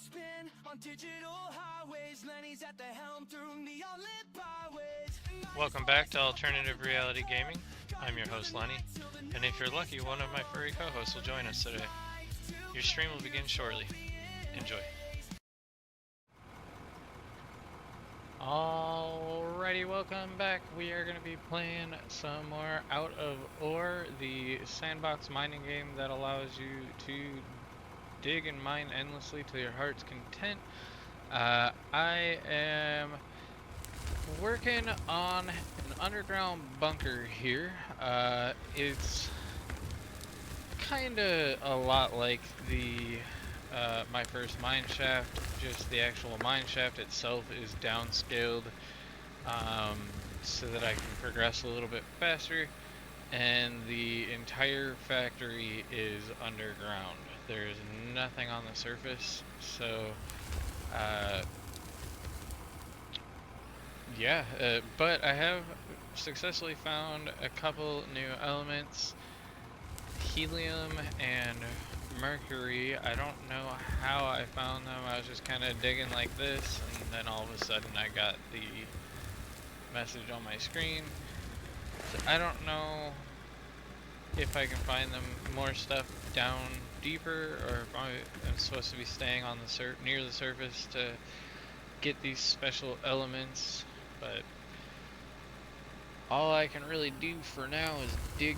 spin on digital highways. Lenny's at the helm through neon lit byways. Welcome back to Alternative Reality Gaming. I'm your host Lenny, and if you're lucky, one of my furry co-hosts will join us today. Your stream will begin shortly. Enjoy. Alrighty, welcome back. We are going to be playing some more Out of Ore, the sandbox mining game that allows you to dig and mine endlessly to your heart's content. I am working on an underground bunker here. It's kinda a lot like the my first mineshaft, just the actual mineshaft itself is downscaled so that I can progress a little bit faster, and the entire factory is underground. There's nothing on the surface, so yeah, but I have successfully found a couple new elements, helium and mercury. I don't know how I found them. I was just kind of digging like this, and then all of a sudden I got the message on my screen. So I don't know if I can find them more stuff down deeper, or if I'm supposed to be staying on the near the surface to get these special elements, but all I can really do for now is dig.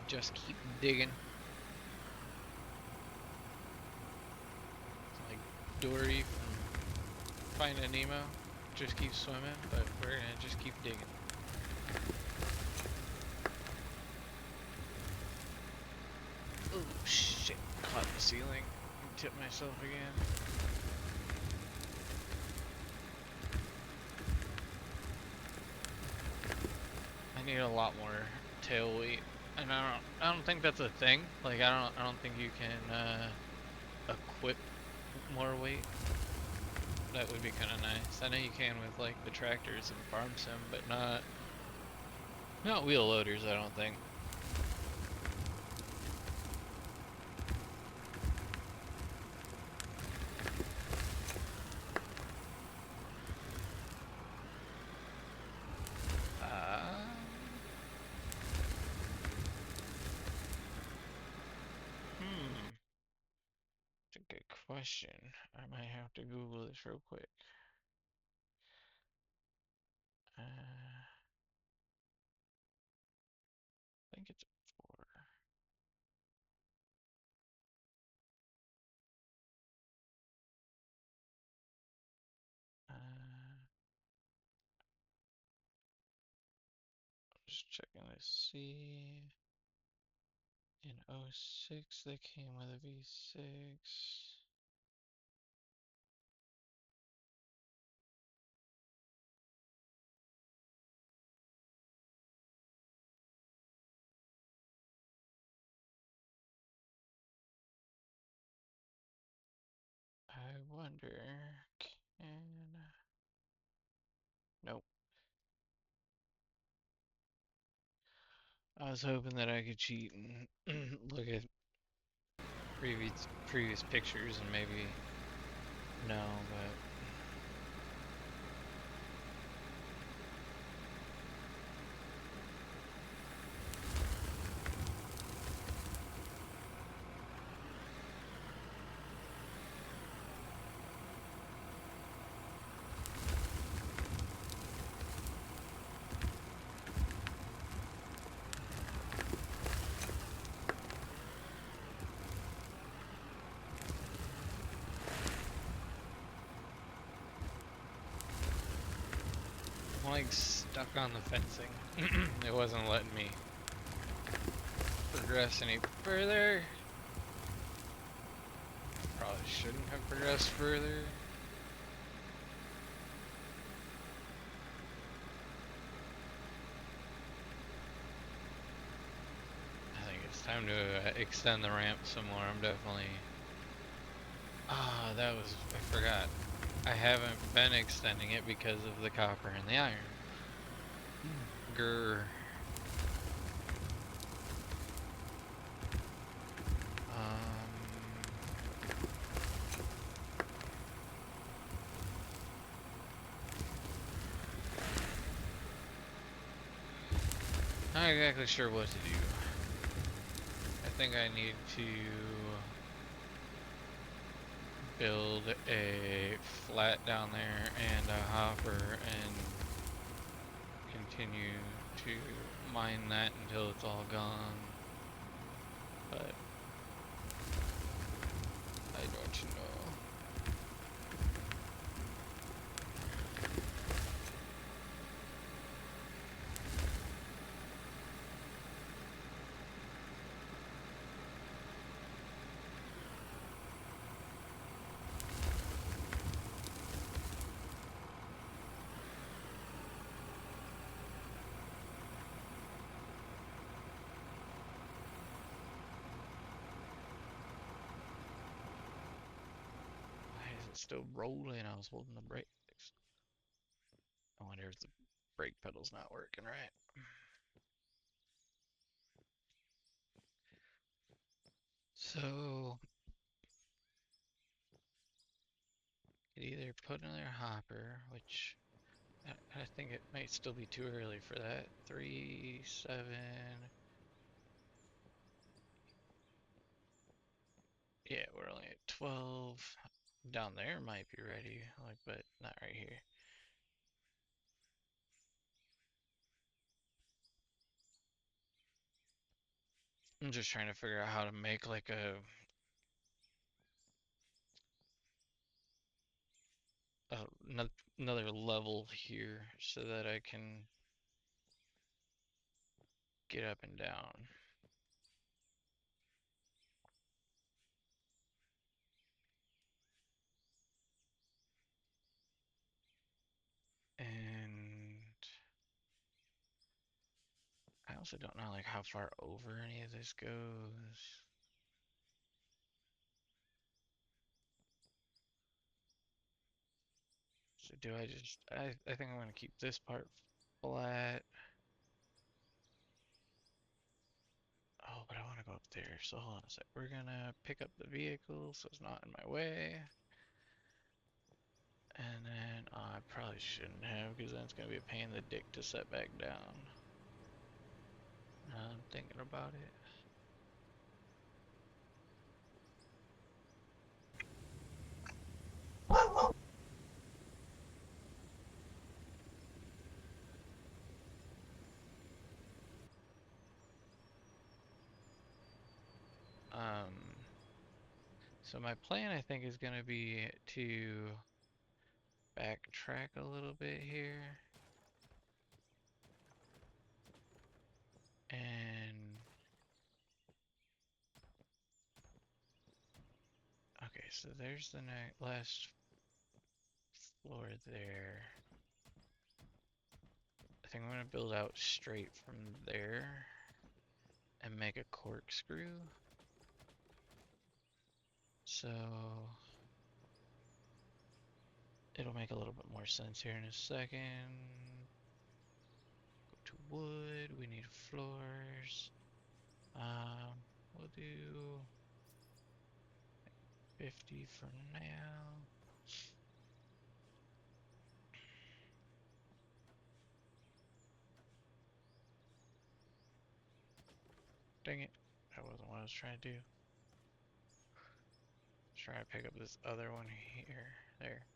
Just keep digging. It's like Dory from Finding Nemo. Just keep swimming, but we're gonna just keep digging. Oh shit, caught the ceiling. Tipped myself again. I need a lot more tail weight, and I don't think that's a thing. Like I don't think you can equip more weight. That would be kind of nice. I know you can with like the tractors and farm sim, but not wheel loaders, I don't think. That's a good question. I might have to Google this real quick. I think it's 4. Just checking to see. In 06, they came with a V6. I wonder, nope. I was hoping that I could cheat and look at previous pictures and maybe no, but I'm like stuck on the fencing. It wasn't letting me progress any further. Probably shouldn't have progressed further. I think it's time to extend the ramp some more. I'm definitely... Ah, that was... I forgot. I haven't been extending it because of the copper and the iron. Grr. not exactly sure what to do. I think I need to build a flat down there and a hopper and continue to mine that until it's all gone. But I don't know. Why is it still rolling? I was holding the brakes. I wonder if the brake pedal's not working right. So, could either put another hopper, which I think it might still be too early for that. 3, 7. Yeah, we're only at 12. Down there might be ready, like, but not right here. I'm just trying to figure out how to make like a another level here so that I can get up and down. And I also don't know like how far over any of this goes. So do I just, I think I'm gonna keep this part flat. Oh, but I want to go up there. So hold on a sec. We're gonna pick up the vehicle so it's not in my way. And then I probably shouldn't have because then it's gonna be a pain in the dick to set back down. I'm thinking about it. So my plan I think is gonna be to backtrack a little bit here. And okay, so there's the last floor there. I think I'm gonna build out straight from there and make a corkscrew. So it'll make a little bit more sense here in a second. Go to wood, we need floors. We'll do 50 for now. Dang it, that wasn't what I was trying to do. Try to pick up this other one here. There.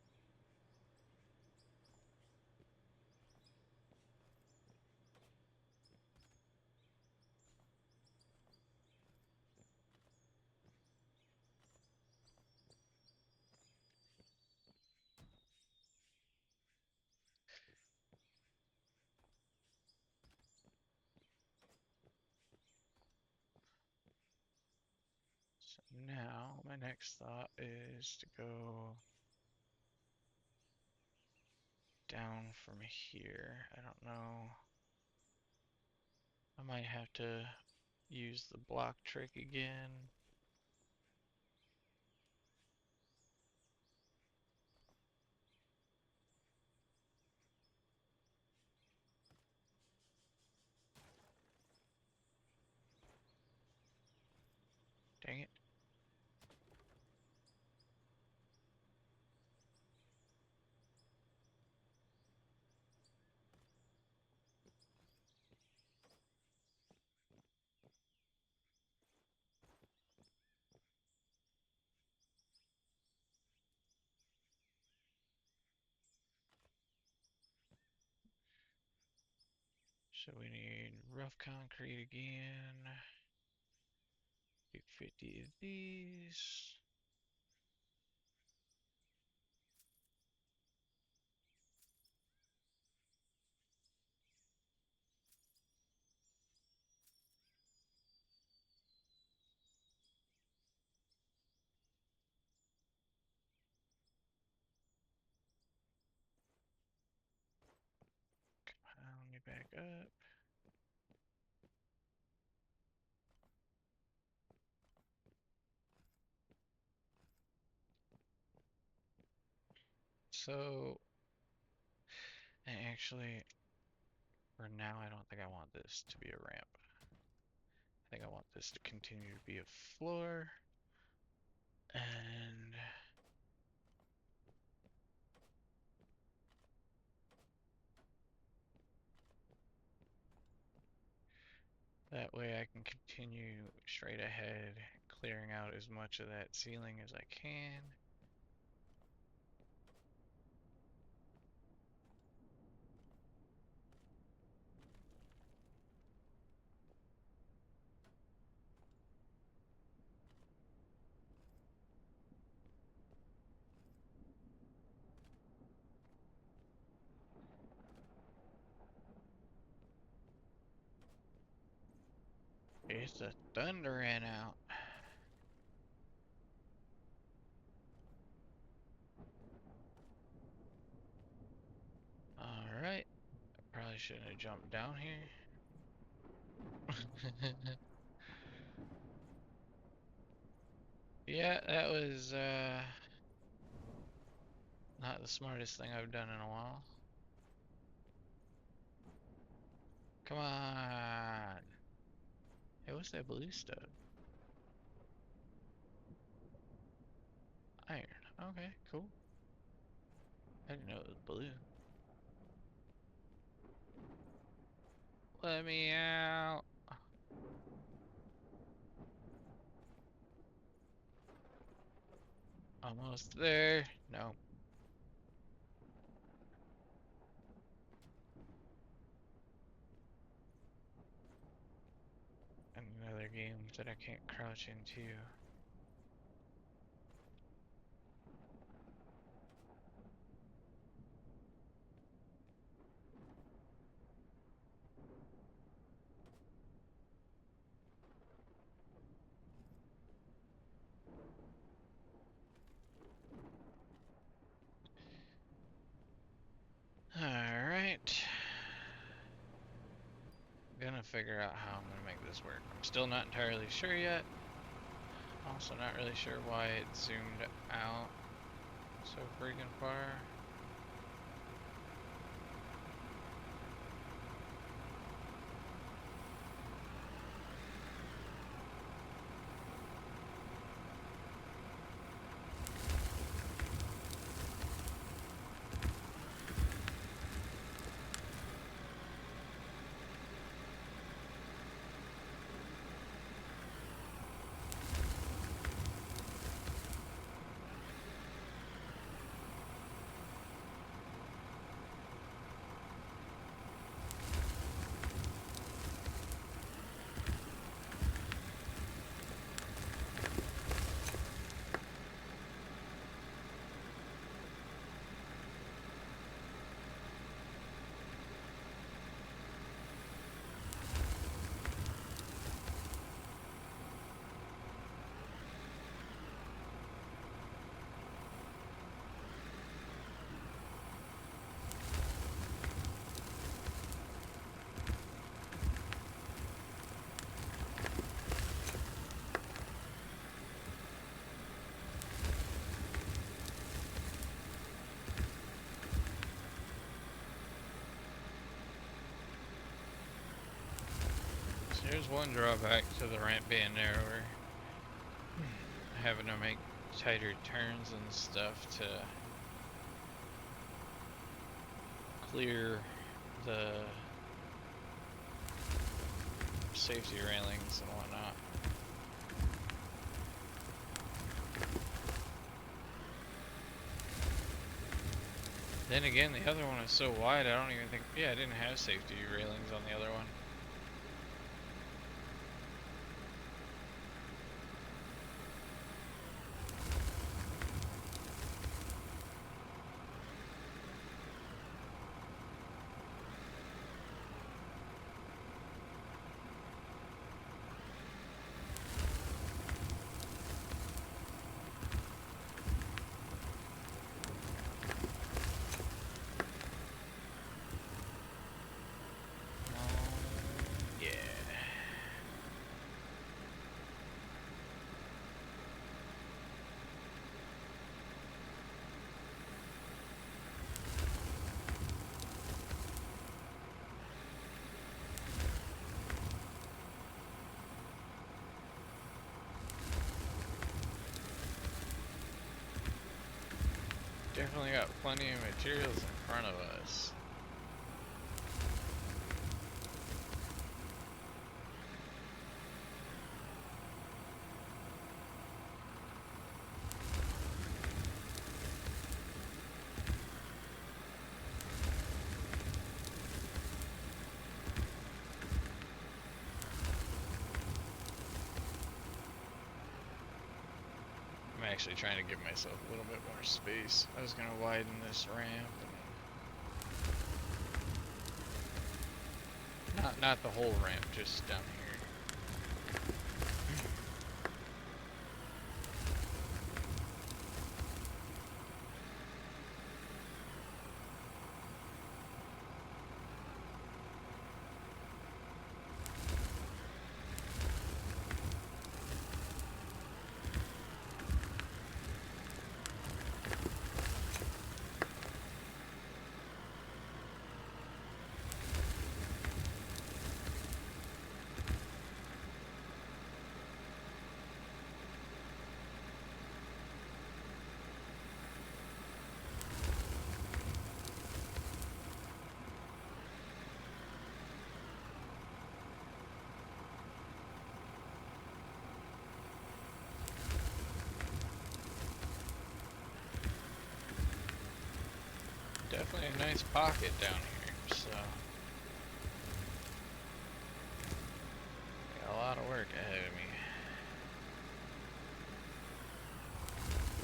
So now my next thought is to go down from here. I don't know. I might have to use the block trick again. Dang it. So we need rough concrete again. Do 50 of these. Let me back up. So, and actually, for now, I don't think I want this to be a ramp. I think I want this to continue to be a floor. And that way I can continue straight ahead, clearing out as much of that ceiling as I can. It's a thundering out. Alright. I probably shouldn't have jumped down here. Yeah, that was not the smartest thing I've done in a while. Come on. Hey, what's that blue stuff? Iron. Okay, cool. I didn't know it was blue. Let me out. Almost there. No. Another game that I can't crouch into. Alright. Gonna figure out how I'm gonna make this work. I'm still not entirely sure yet. Also not really sure why it zoomed out so freaking far. There's one drawback to the ramp being narrower. Having to make tighter turns and stuff to clear the safety railings and whatnot. Then again, the other one is so wide, I don't even think, yeah, I didn't have safety railings on the other one. Yeah. Definitely got plenty of materials in front of us. I'm actually trying to give myself a little bit more space. I was gonna widen this ramp. Not the whole ramp, just down here. Definitely a nice pocket down here, so got a lot of work ahead of me.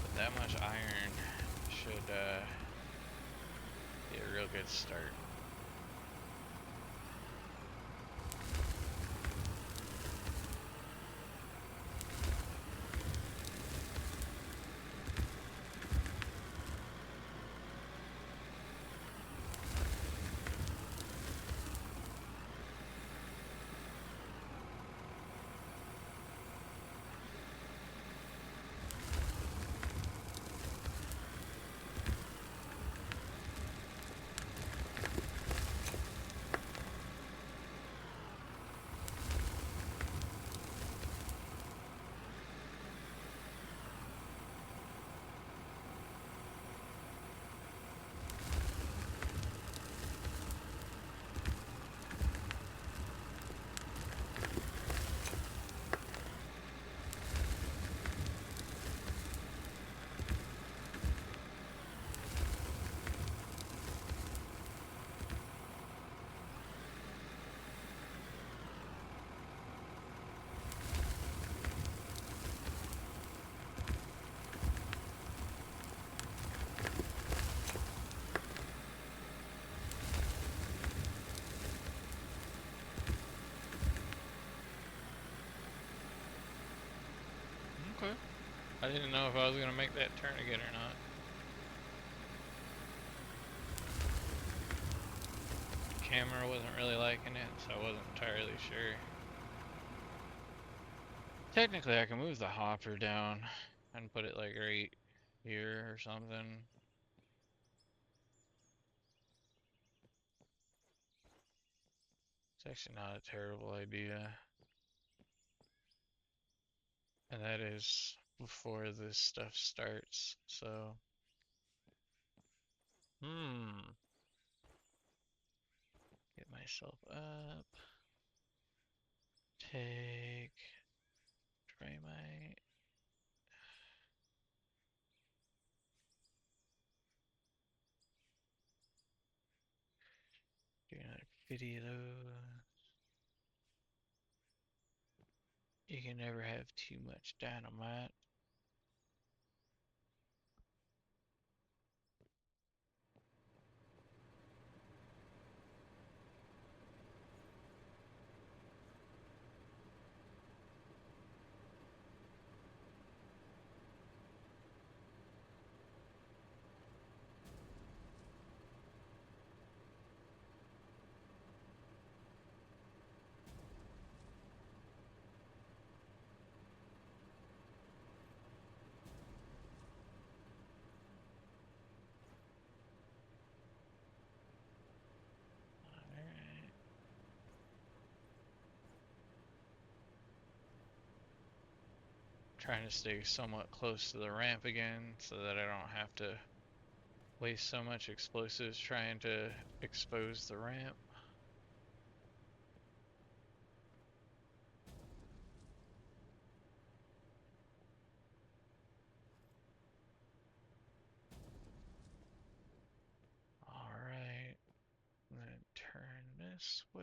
But that much iron should be a real good start. Okay. I didn't know if I was gonna make that turn again or not. Camera wasn't really liking it, so I wasn't entirely sure. Technically, I can move the hopper down and put it like right here or something. It's actually not a terrible idea. And that is before this stuff starts, so. Get myself up. Take Dramite. video. You can never have too much dynamite. Alright. Trying to stay somewhat close to the ramp again so that I don't have to waste so much explosives trying to expose the ramp. Alright, then turn this way.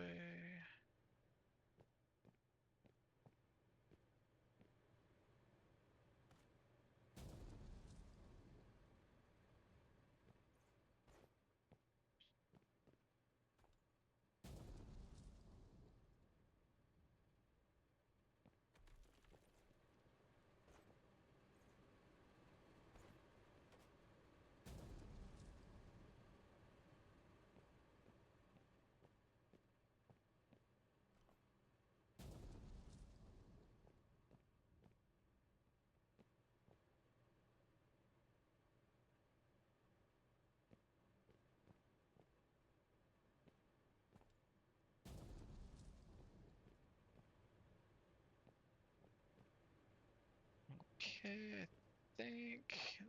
Okay, I think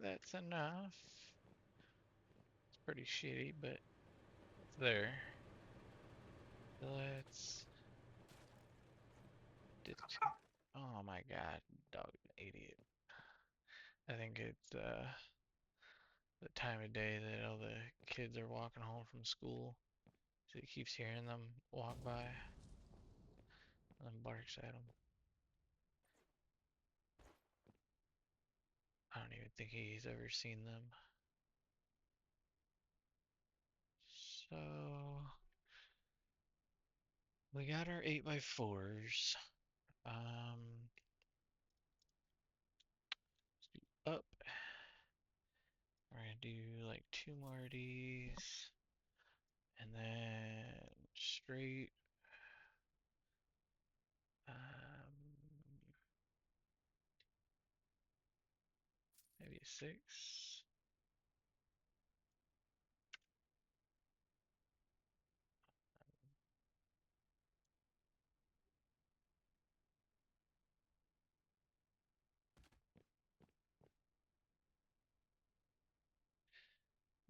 that's enough. It's pretty shitty, but it's there. Let's. Oh my god, dog, idiot. I think it's the time of day that all the kids are walking home from school. So he keeps hearing them walk by and then barks at them. I don't even think he's ever seen them. So we got our 8x4s. Let's do up. We're gonna do like 2 more of these. And then straight. Maybe a 6.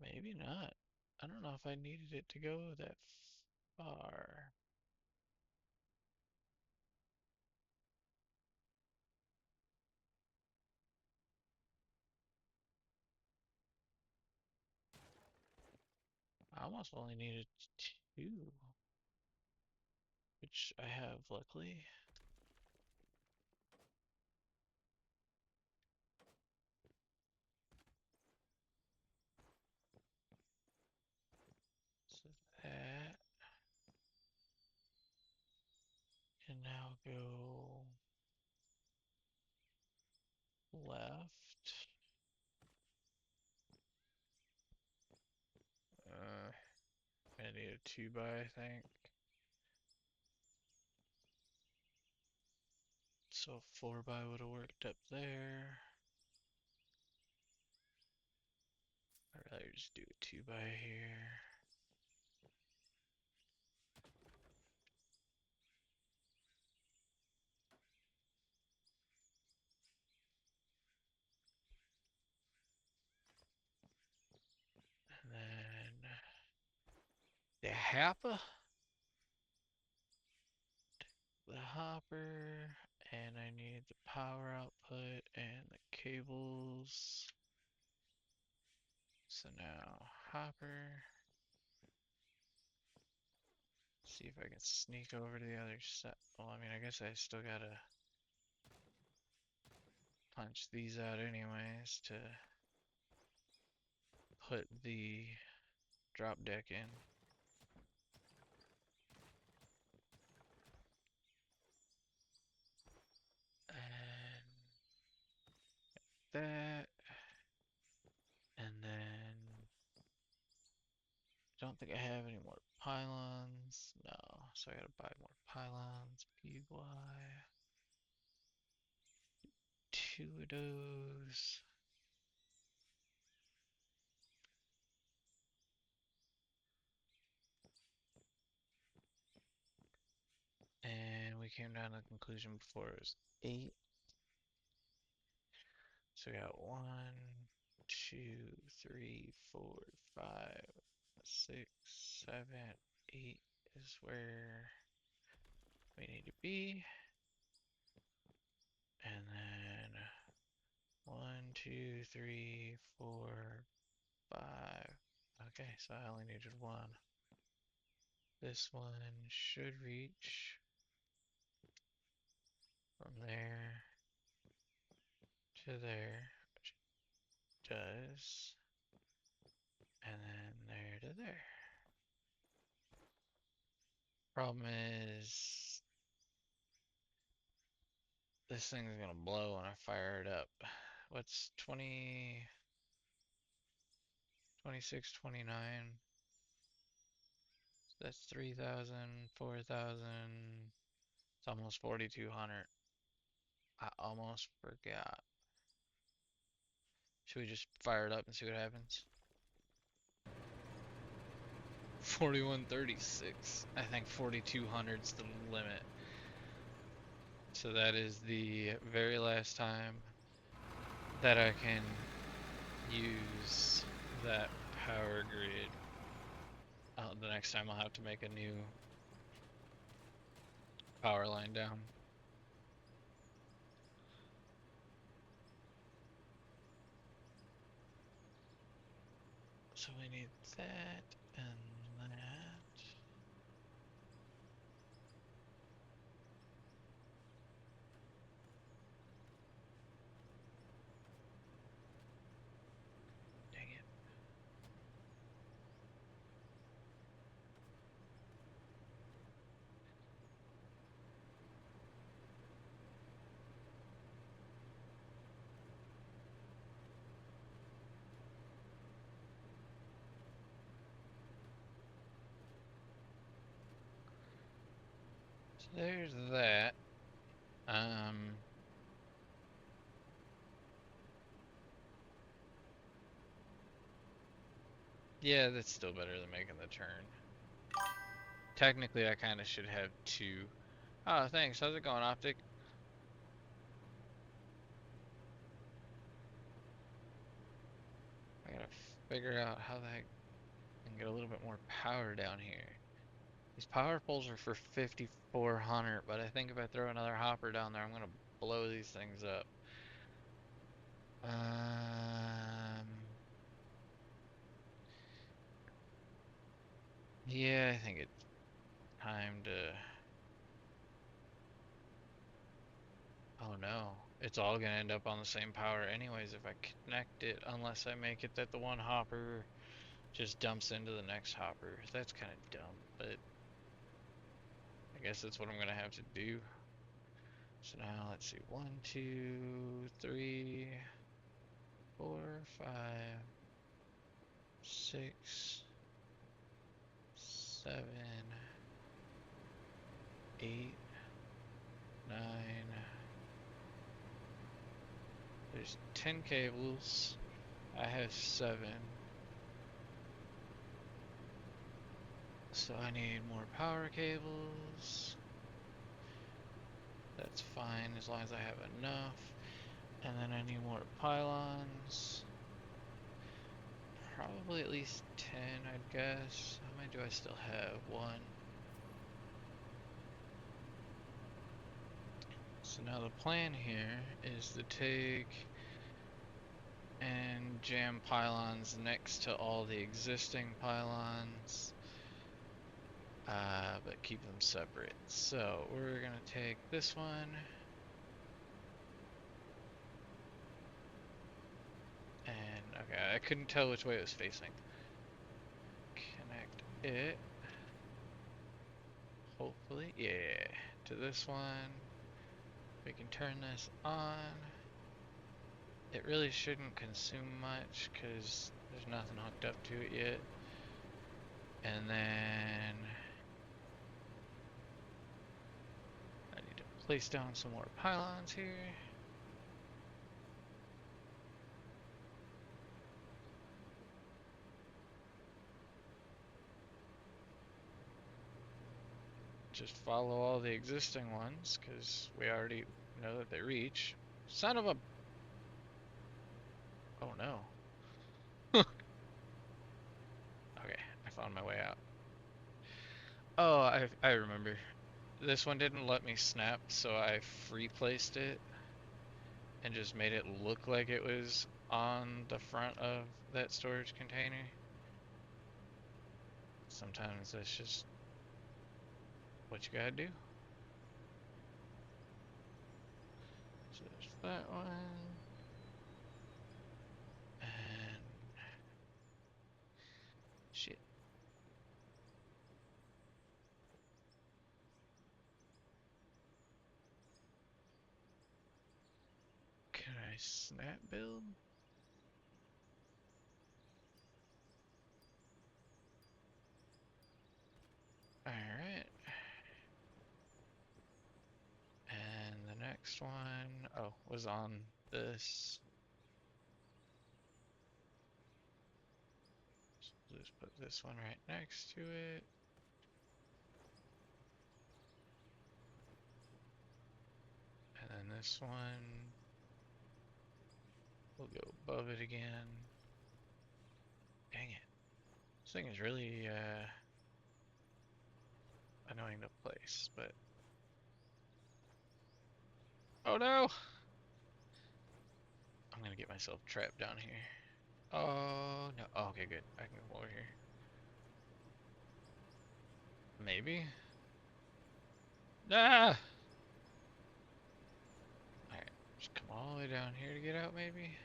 Maybe not. I don't know if I needed it to go that far. I almost only needed 2, which I have luckily. So that can now go left. I need a 2 by, I think. So a 4 by would have worked up there. I'd rather just do a 2 by here. And then the hopper, and I need the power output and the cables. So now hopper, See if I can sneak over to the other side. Well, I mean, I guess I still gotta punch these out anyways to put the drop deck in. And that. And then don't think I have any more pylons. No, so I gotta buy more pylons. PY. 2 of those. And we came down to the conclusion before it was 8. So we got 1, 2, 3, 4, 5, 6, 7, 8 is where we need to be. And then 1, 2, 3, 4, 5. Okay, so I only needed 1. This one should reach from there to there, which it does, and then there to there. Problem is, this thing's gonna blow when I fire it up. What's 20, 26, 29? So that's 3,000, 4,000. It's almost 4,200. I almost forgot. Should we just fire it up and see what happens? 4136. I think 4,200's the limit. So that is the very last time that I can use that power grid. The next time I'll have to make a new power line down. So we need that and that. Dang it. So there's that. Yeah, that's still better than making the turn. Technically, I kind of should have 2. Oh, thanks. How's it going, Optic? I gotta figure out how the heck I can get a little bit more power down here. These power poles are for 5,400, but I think if I throw another hopper down there, I'm gonna blow these things up. Yeah, I think it's time to... Oh no, it's all gonna end up on the same power anyways if I connect it, unless I make it that the one hopper just dumps into the next hopper. That's kind of dumb, but I guess that's what I'm gonna have to do. So now let's see, 1, 2, 3, 4, 5, 6, 7, 8, 9. There's 10 cables. I have 7. So I need more power cables. That's fine as long as I have enough. And then I need more pylons. Probably at least 10, I'd guess. How many do I still have? 1. So now the plan here is to take and jam pylons next to all the existing pylons. but keep them separate. So we're gonna take this one and okay, I couldn't tell which way it was facing. Connect it, hopefully, yeah, to this one. We can turn this on. It really shouldn't consume much because there's nothing hooked up to it yet. And then I need to place down some more pylons here. Just follow all the existing ones because we already know that they reach. Son of a... Oh no. Okay, I found my way out. Oh, I remember. This one didn't let me snap, so I free placed it and just made it look like it was on the front of that storage container. Sometimes that's just what you gotta do. So there's that one. And shit. Can I snap build? Alright. And the next one, oh, was on this. So just put this one right next to it. And then this one will go above it again. Dang it. This thing is really annoying to place, but... Oh no! I'm gonna get myself trapped down here. Oh no. Oh, okay, good. I can come over here. Maybe? Ah! Alright, just come all the way down here to get out, maybe?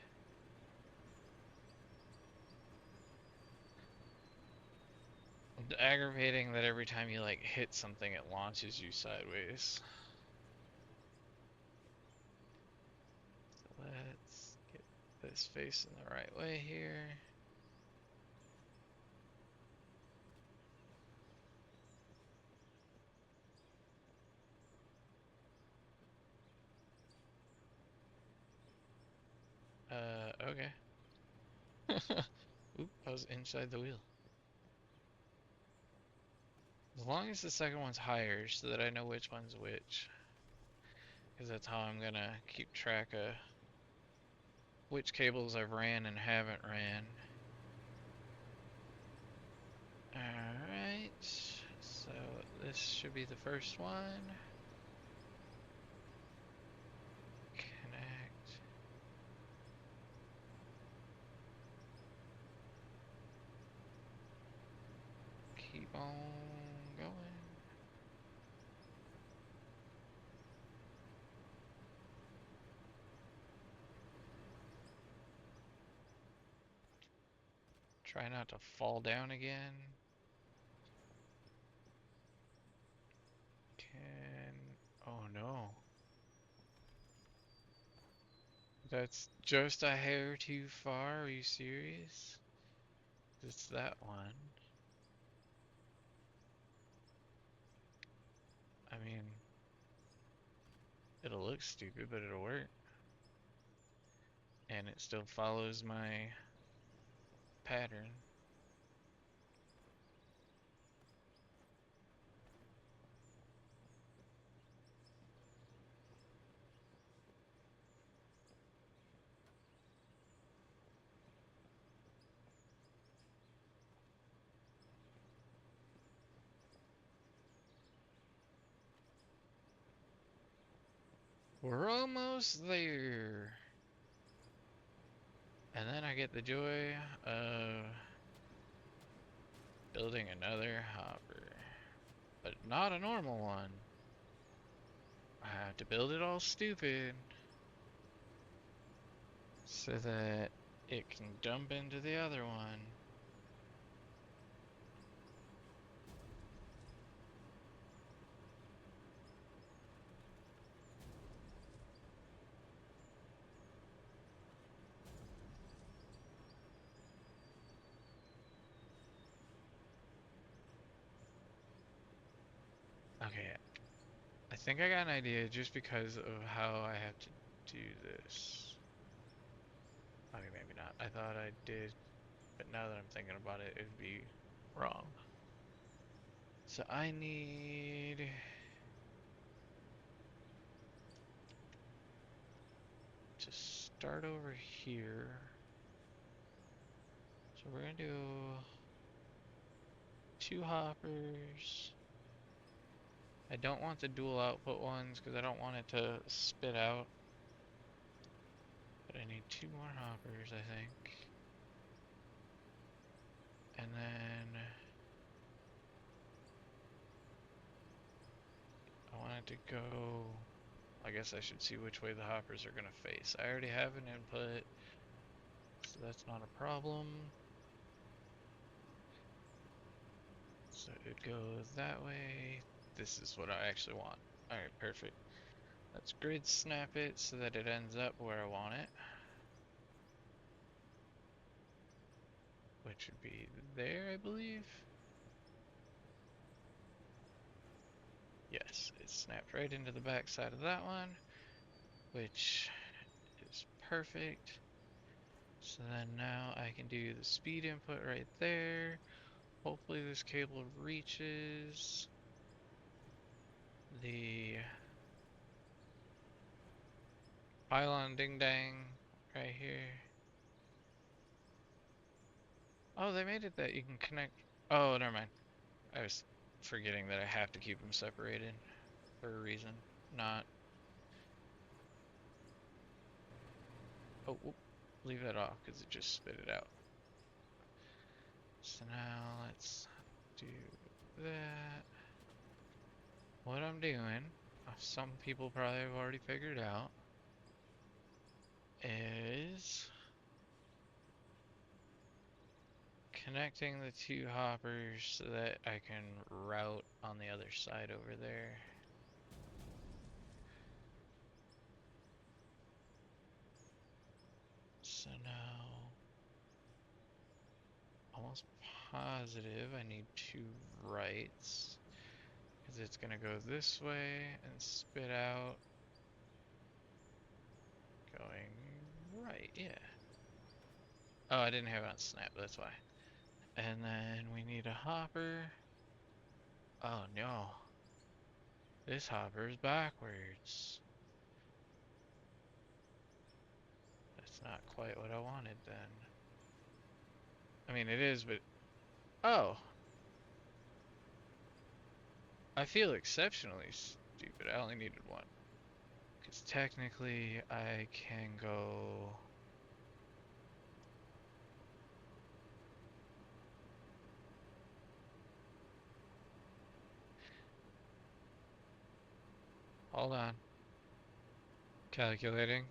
It's aggravating that every time you like hit something, it launches you sideways. So let's get this facing the right way here. Okay. Oop, I was inside the wheel. As long as the second one's higher so that I know which one's which. Because that's how I'm gonna keep track of which cables I've ran and haven't ran. Alright, so this should be the first one. Connect. Keep on going. Try not to fall down again. Oh no. That's just a hair too far, are you serious? It's that one. I mean, it'll look stupid, but it'll work. And it still follows my pattern. We're almost there. And then I get the joy of building another hopper. but not a normal one. I have to build it all stupid so that it can dump into the other one. Okay, I think I got an idea just because of how I have to do this. Okay, maybe not. I thought I did, but now that I'm thinking about it, it'd be wrong. So I need to start over here. So we're gonna do 2 hoppers. I don't want the dual output ones because I don't want it to spit out. But I need 2 more hoppers, I think. And then I want it to go. I guess I should see which way the hoppers are gonna face. I already have an input, so that's not a problem. So it goes that way. This is what I actually want. Alright, perfect. Let's grid snap it so that it ends up where I want it. Which would be there, I believe. Yes, it snapped right into the back side of that one, which is perfect. So then now I can do the speed input right there. Hopefully this cable reaches the pylon ding dang right here. Oh, they made it that you can connect. Oh, never mind. I was forgetting that I have to keep them separated for a reason. Not. Oh, whoop. Leave that off because it just spit it out. So now let's do that. What I'm doing, some people probably have already figured out, is connecting the 2 hoppers so that I can route on the other side over there. So now, almost positive I need 2 rights, because it's gonna go this way and spit out going right, yeah. Oh, I didn't have it on snap, that's why. And then we need a hopper. Oh no. This hopper's backwards. That's not quite what I wanted then. I mean, it is, but... Oh! I feel exceptionally stupid. I only needed 1. Because technically, I can go... Hold on. Calculating.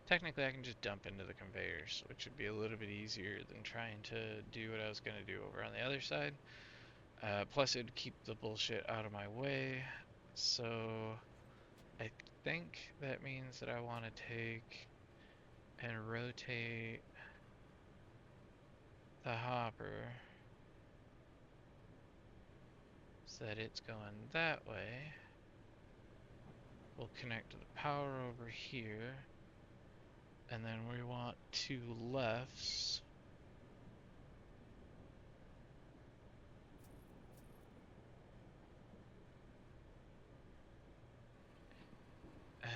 Technically I can just dump into the conveyors, which would be a little bit easier than trying to do what I was going to do over on the other side. Plus it would keep the bullshit out of my way. So I think that means that I want to take and rotate the hopper so that it's going that way. We'll connect to the power over here. And then we want 2 lefts. And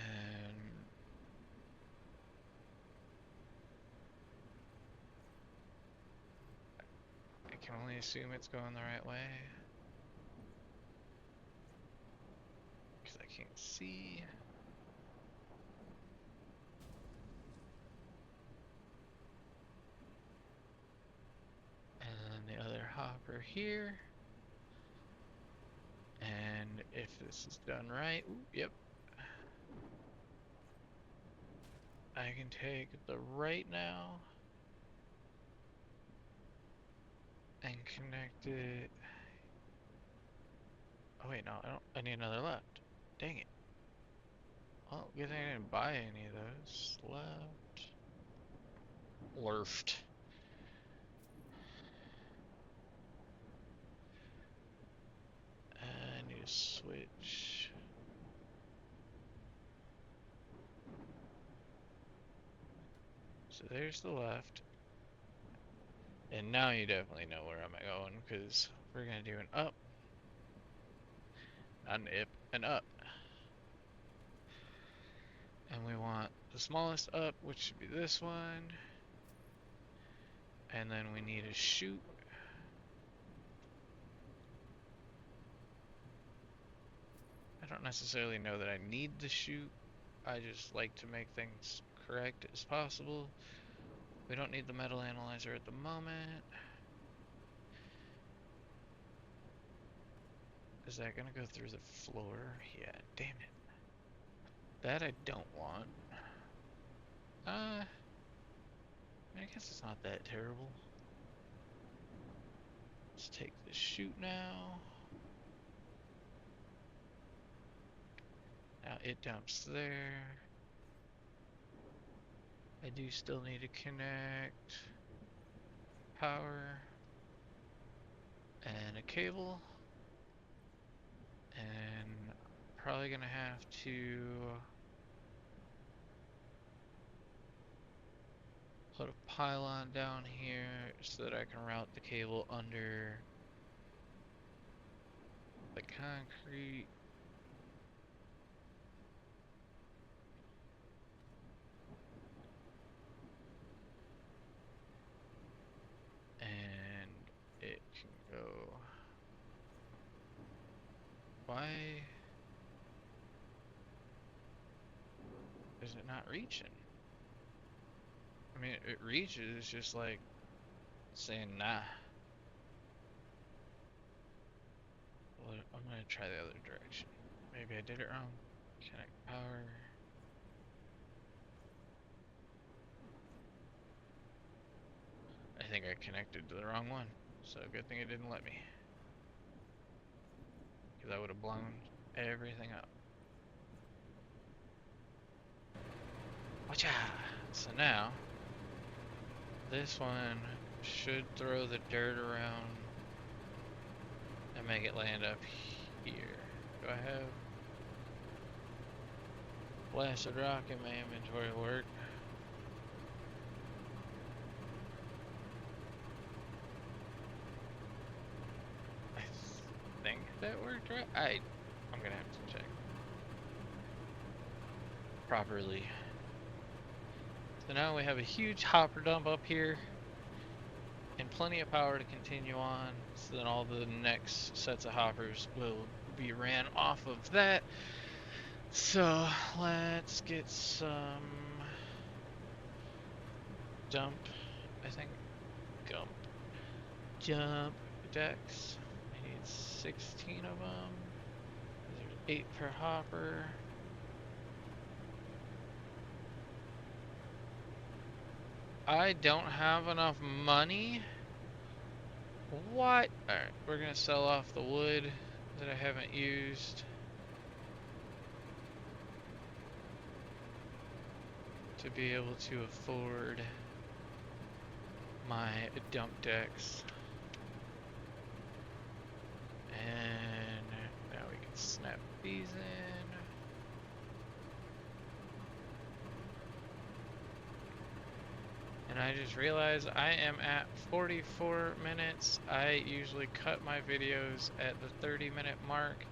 I can only assume it's going the right way, because I can't see. And then the other hopper here. if this is done right, ooh, yep. I can take the right now and connect it. Oh wait, no, I need another left. Dang it. Well, good thing I didn't buy any of those. Left. Left. I need to switch. So there's the left. And now you definitely know where I'm going, because we're going to do an up. Not an ip, an up. And we want the smallest up, which should be this one. And then we need a shoot. I don't necessarily know that I need the shoot. I just like to make things correct as possible. We don't need the metal analyzer at the moment. Is that gonna go through the floor? Yeah, damn it. That I don't want. I guess it's not that terrible. Let's take the shoot now. Now it dumps there. I do still need to connect power and a cable. And probably gonna have to put a pylon down here so that I can route the cable under the concrete. And it can go. Why is it not reaching? I mean, it reaches, just like saying nah. Well, I'm gonna try the other direction. Maybe I did it wrong. Connect power. I think I connected to the wrong one, so good thing it didn't let me. Because I would have blown everything up. Watcha! So now, this one should throw the dirt around and make it land up here. Do I have blasted rock in my inventory work? I think that worked right. I'm gonna have to check properly. So now we have a huge hopper dump up here and plenty of power to continue on, so then all the next sets of hoppers will be ran off of that. So let's get some dump, I think, jump decks. I need 16 of them. There's 8 per hopper. I don't have enough money. What? Alright, we're gonna sell off the wood that I haven't used. To be able to afford my dump decks. And now we can snap these in. And I just realized I am at 44 minutes. I usually cut my videos at the 30-minute mark.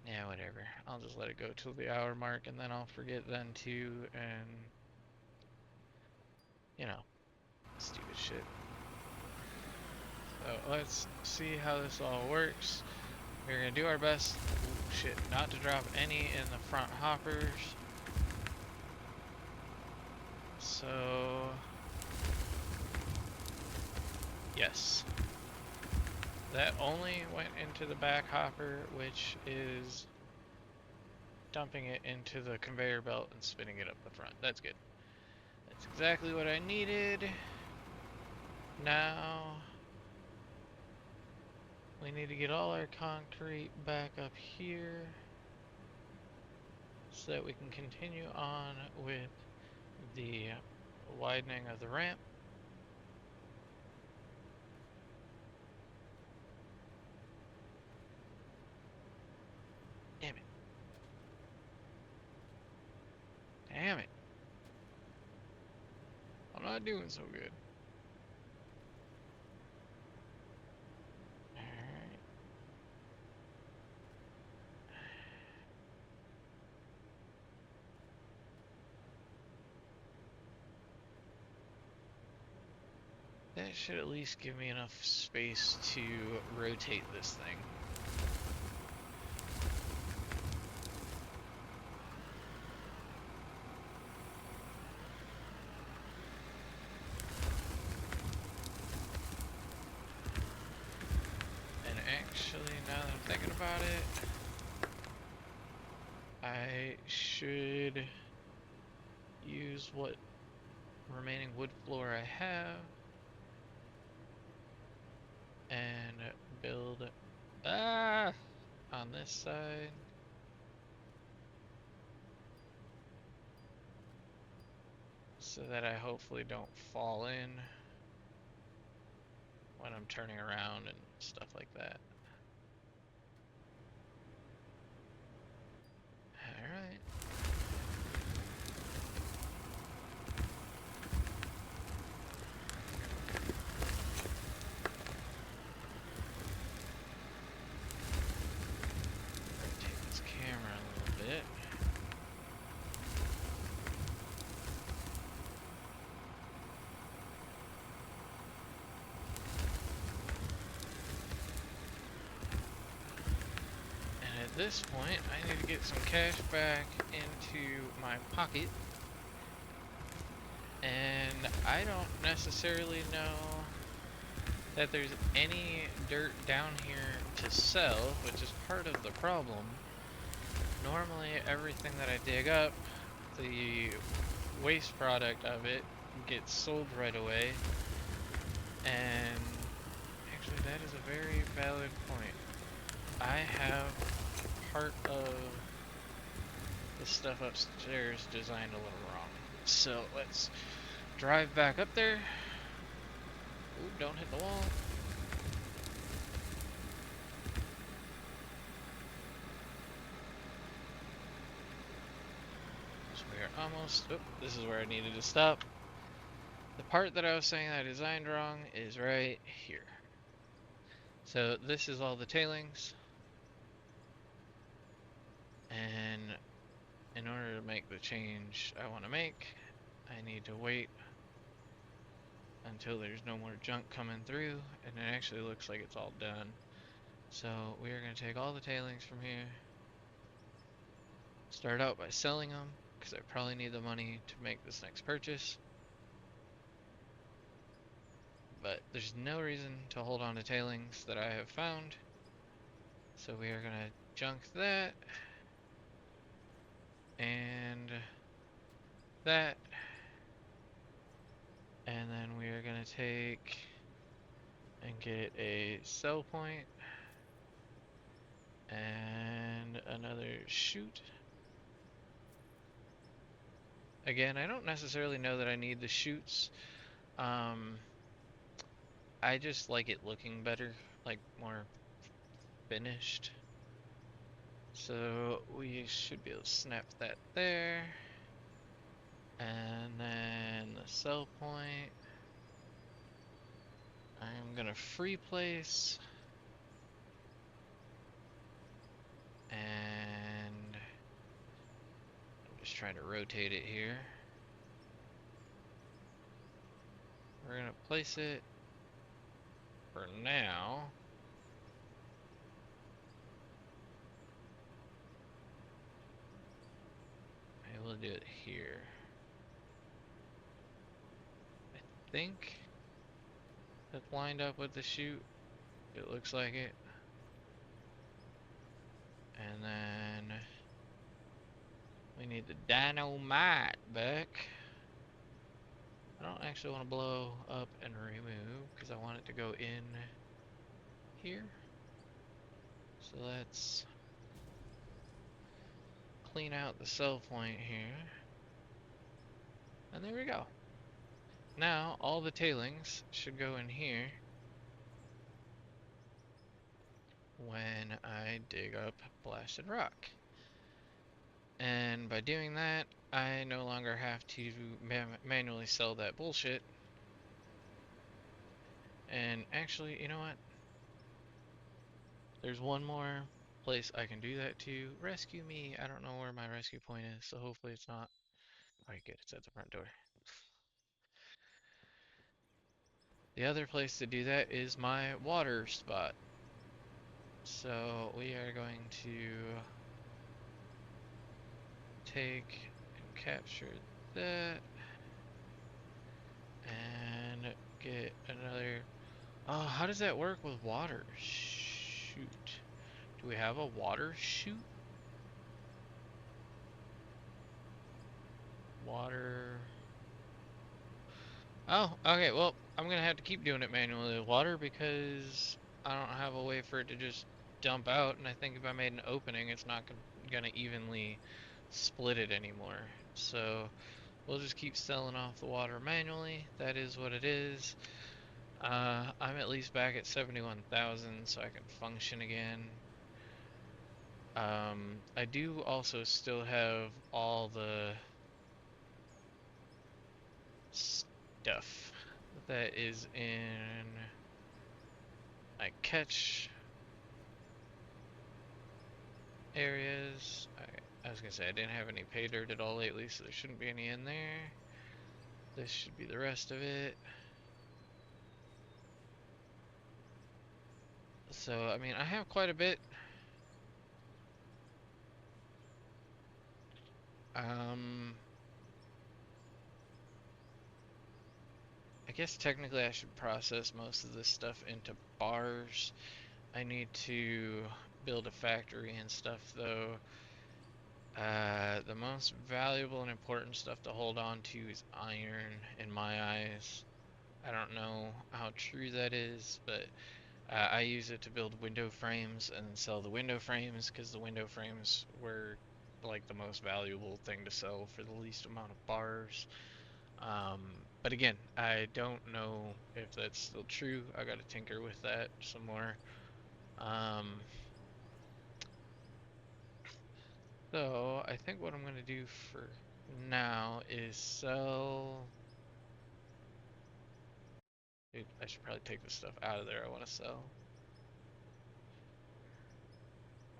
Yeah, whatever. I'll just let it go till the hour mark, and then I'll forget then too, and you know, stupid shit. So let's see how this all works. We're gonna do our best, not to drop any in the front hoppers. So Yes. That only went into the back hopper, which is dumping it into the conveyor belt and spinning it up the front. That's good. That's exactly what I needed. Now we need to get all our concrete back up here so that we can continue on with the widening of the ramp. Damn it. Damn it. I'm not doing so good. Alright. That should at least give me enough space to rotate this thing. And actually, now that I'm thinking about it, I should use what remaining wood floor I have and build on this side. So that I hopefully don't fall in when I'm turning around and stuff like that. Alright. Rotate this camera a little bit. And at this point, I need to get some cash back into my pocket. And I don't necessarily know that there's any dirt down here to sell, which is part of the problem. Normally everything that I dig up, the waste product of it gets sold right away. And actually that is a very valid point. I have part of the stuff upstairs designed a little wrong. So let's drive back up there. Ooh, don't hit the wall. So we are almost, oh, this is where I needed to stop. The part that I was saying I designed wrong is right here. So this is all the tailings. And in order to make the change I want to make, I need to wait until there's no more junk coming through, and it actually looks like it's all done. So we are going to take all the tailings from here, start out by selling them, because I probably need the money to make this next purchase. But there's no reason to hold on to tailings that I have found. So we are going to junk that, and that, and then we are going to take and get a sell point and another chute. Again, I don't necessarily know that I need the chutes. I just like it looking better, like more finished. So we should be able to snap that there. And then the sell point, I'm gonna free place. And I'm just trying to rotate it here. We're gonna place it for now. Maybe we'll do it here. I think that's lined up with the chute. It looks like it. And then we need the dynamite back. I don't actually want to blow up and remove because I want it to go in here. So let's clean out the cell point here. And there we go. Now all the tailings should go in here when I dig up blasted rock. And by doing that, I no longer have to manually sell that bullshit. And actually, you know what? There's one more place I can do that to. Rescue me. I don't know where my rescue point is, so hopefully it's not. Alright, good. It's at the front door. The other place to do that is my water spot. So we are going to take and capture that and get another. Oh, how does that work with water? Shoot. Do we have a water chute? Water. Oh, okay, well, I'm gonna have to keep doing it manually with water because I don't have a way for it to just dump out, and I think if I made an opening, it's not gonna evenly split it anymore. So we'll just keep selling off the water manually. That is what it is. I'm at least back at 71,000, so I can function again. I do also still have all the stuff that is in my catch areas. I was gonna say I didn't have any pay dirt at all lately, so there shouldn't be any in there. This should be the rest of it. So, I mean, I have quite a bit. I guess technically I should process most of this stuff into bars. I need to build a factory and stuff though. The most valuable and important stuff to hold on to is iron in my eyes. I don't know how true that is, but I use it to build window frames and sell the window frames because the window frames were like the most valuable thing to sell for the least amount of bars. But again, I don't know if that's still true. I gotta tinker with that some more. Um, so I think what I'm gonna do for now is sell. Dude, I should probably take this stuff out of there I want to sell.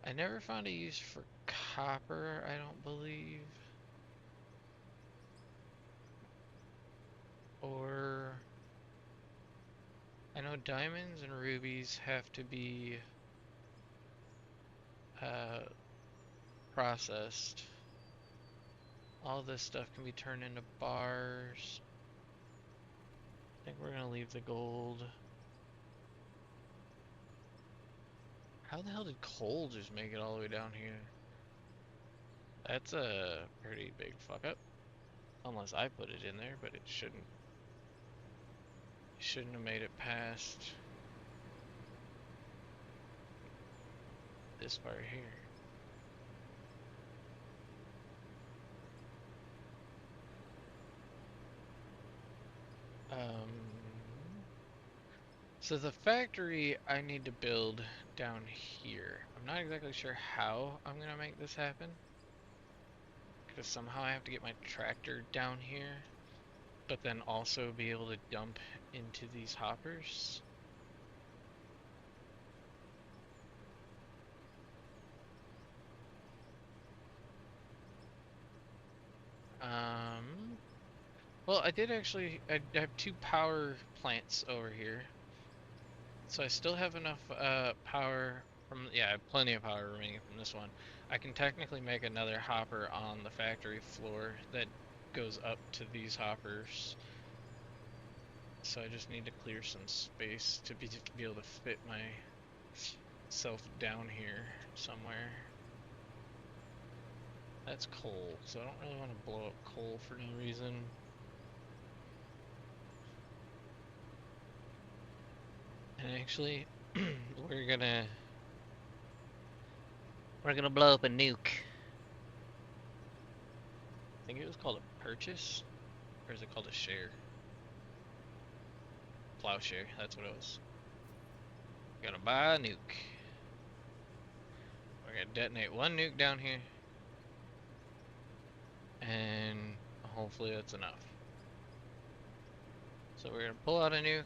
I never found a use for copper, I don't believe. Or I know diamonds and rubies have to be uh, processed. All this stuff can be turned into bars. I think we're gonna leave the gold. How the hell did coal just make it all the way down here? That's a pretty big fuck up. Unless I put it in there, but it shouldn't. It shouldn't have made it past this part here. So the factory I need to build down here. I'm not exactly sure how I'm gonna make this happen. Because somehow I have to get my tractor down here, but then also be able to dump into these hoppers. Well, I did actually, I have 2 power plants over here. So I still have enough power from, yeah, I have plenty of power remaining from this one. I can technically make another hopper on the factory floor that goes up to these hoppers. So I just need to clear some space to be able to fit myself down here somewhere. That's coal, so I don't really want to blow up coal for no reason. And actually, we're gonna blow up a nuke. I think it was called a purchase, or is it called a share? Plowshare, that's what it was. Gonna buy a nuke. We're gonna detonate one nuke down here, and hopefully that's enough. So we're gonna pull out a nuke.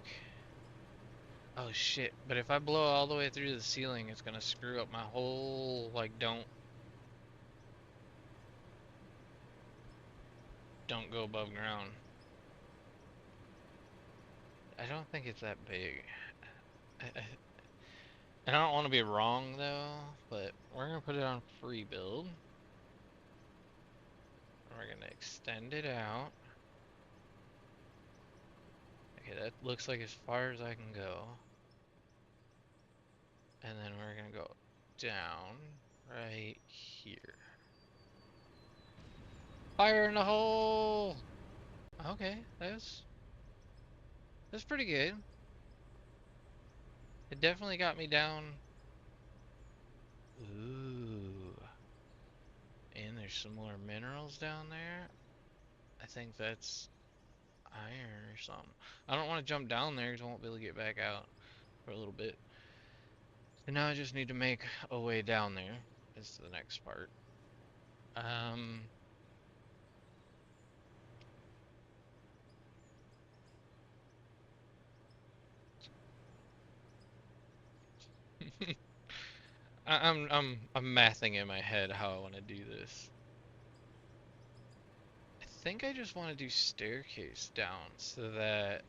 Oh shit, but if I blow all the way through the ceiling, it's gonna screw up my whole, like, don't go above ground. I don't think it's that big. And I don't want to be wrong though, but we're gonna put it on free build. We're gonna extend it out. Okay, that looks like as far as I can go. And then we're gonna go down right here. Fire in the hole! Okay, that's pretty good. It definitely got me down. Ooh. And there's some more minerals down there. I think that's iron or something. I don't want to jump down there because I won't be able to get back out for a little bit. So now I just need to make a way down there. Is the next part. I'm mathing in my head how I want to do this. I think I just want to do staircase down so that,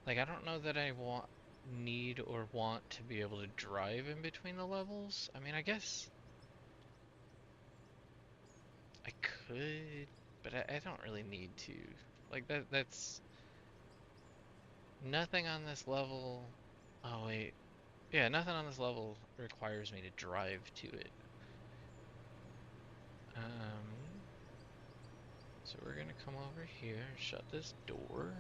like, I don't know that I need or want to be able to drive in between the levels. I mean, I guess I could, but I don't really need to. Like, that's nothing on this level. Oh wait, yeah, nothing on this level requires me to drive to it. So we're gonna come over here, shut this door,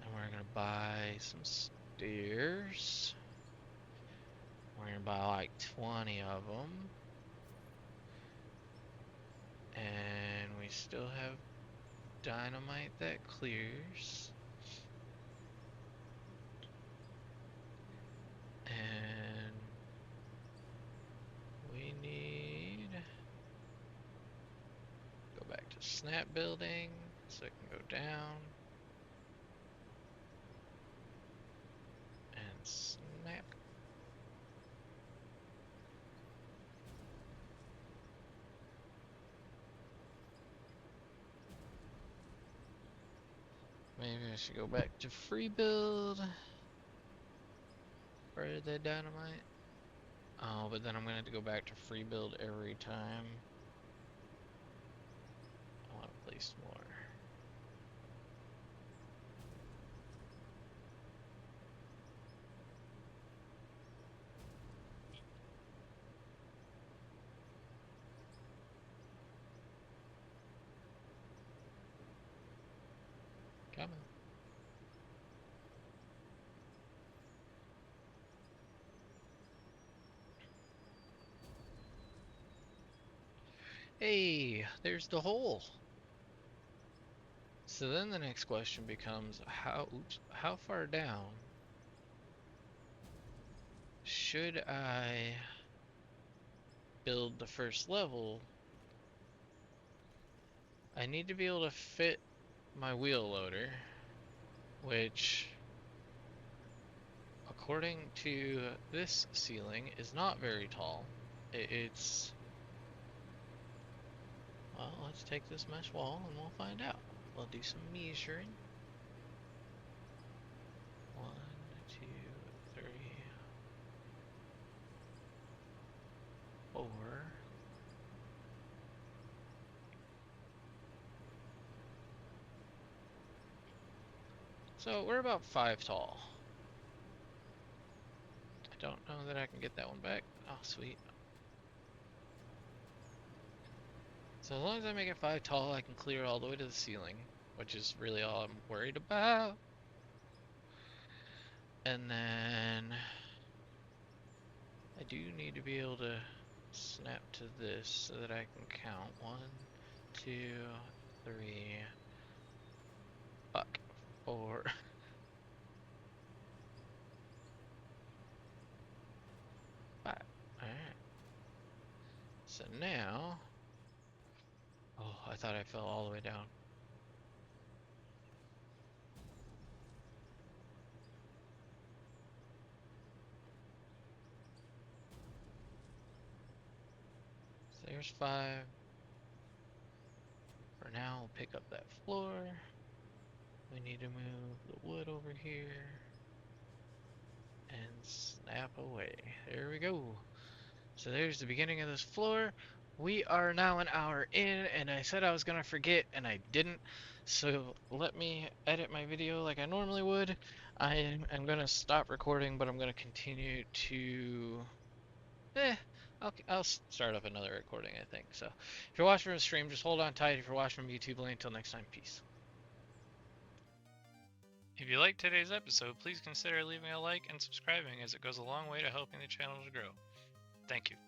and we're gonna buy some stairs. We're gonna buy like 20 of them. And we still have dynamite that clears. And we need go back to snap building so it can go down. And snap. Maybe I should go back to free build for the dynamite. Oh, but then I'm gonna have to go back to free build every time. I want to place more. Come on. Hey, there's the hole. So then the next question becomes how far down should I build the first level? I need to be able to fit my wheel loader, which according to this ceiling is not very tall. It's, well, let's take this mesh wall and we'll find out. We'll do some measuring. 1, 2, 3, 4. So we're about 5 tall. I don't know that I can get that one back. Oh, sweet. So as long as I make it 5 tall, I can clear all the way to the ceiling, which is really all I'm worried about. And then I do need to be able to snap to this so that I can count 1, 2, 3, fuck, 4. Five. Alright. So now, oh, I thought I fell all the way down. So there's 5. For now, we'll pick up that floor. We need to move the wood over here and snap away. There we go. So there's the beginning of this floor. We are now an hour in, and I said I was gonna forget, and I didn't. So let me edit my video like I normally would. I'm gonna stop recording, but I'm gonna continue to. I'll start up another recording, I think. So if you're watching from the stream, just hold on tight. If you're watching from YouTube, until next time, peace. If you liked today's episode, please consider leaving a like and subscribing, as it goes a long way to helping the channel to grow. Thank you.